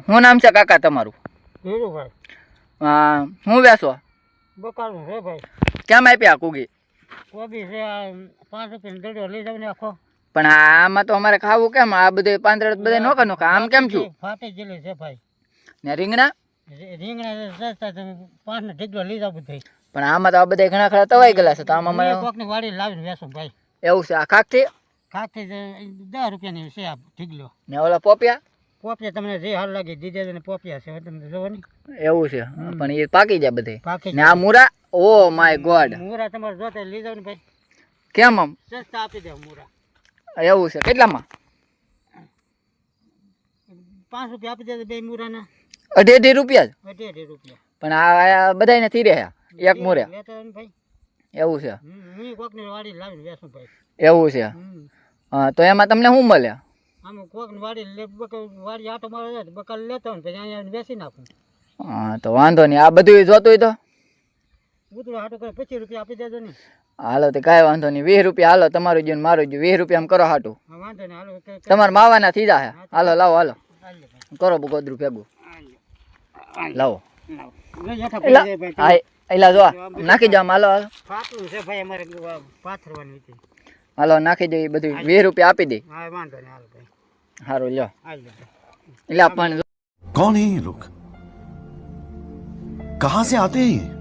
શું નામ છે કાકા તમારું? ધીરુભાઈ. હું વેચો? બકાલું છે ભાઈ. કેમ આપ્યા કુગી? કોબી છે આ 5 રૂપિયાનો દડો લઈ જાવ ને આખો. પણ આમાં તો અમારે ખાવું કેમ? આ બધું પાંદડા બધા નો કનો આમ કેમ છું? ફાટી ગયેલી છે ભાઈ. ને રીંગણા? રીંગણા સસ્તા છે 5 નો ઢીકલો લઈ જાવ બધે. પણ આમાં તો આ બધા ઘણા ખરા તવાઈ ગયેલા છે તો આમાં મને કોકની વાડી લાવીને વેચું ભાઈ. એવું છે. આ ખાકથી? ખાખથી 10 રૂપિયાની છે આ ઢીકલો. ને ઓલા પોપિયા? પોપિયા તમને જે હાલ લાગે દીધે ને પોપિયા છે તમે જોવો ને. એવું છે. પણ એ પાકી જાય બધે. પાકી ને આ મુરા? Oh my God. મુરા તમારે જોતે લઈ જાવ ને ભાઈ. કેમ આમ? સસ્તા આપી દે મુરા. એવું છે. કેટલામાં? 5 રૂપિયા આપી દે બે મુરાના. 2.5 રૂપિયા જ? 2.5 રૂપિયા. પણ આ બધાય નથી રહ્યા એક મુરે. લેતો ને ભાઈ. એવું છે. હું કોકની વાડી લાવીને વેચું ભાઈ. એવું છે. હા તો એમાં તમને શું મળે? આમ કોકની વાડી વાડી આટો મારો જાય બકાલ લેતો ને પછી અહીંયા વેચી નાખું. હા તો વાંધો નહીં. આ બધું જોતું હોય તો ઉતરો હાટો કરે 25 રૂપિયા આપી દેજો ને. હાલો તો કાંઈ વાંધો નહીં. 20 રૂપિયા હાલો તમારું જો મારું જો 20 રૂપિયા કરો હાટું. વાંધો નહીં હાલો. તમારે માવાના થઈ જાય. હાલો લાવો હાલો કરો ગોદરું ભેગું લાવો. એલા જો નાખી જાવ. હાલો હાલો પાતળું છે ભાઈ અમારે પાથરવાની હતી. હાલો નાખી દો. એ બધું 20 રૂપિયા આપી દે. હા વાંધો નહીં હાલો ભાઈ. સારું લ્યો. હાલો એટલે પણ कौन है ये लोग? कहां से आते हैं ये?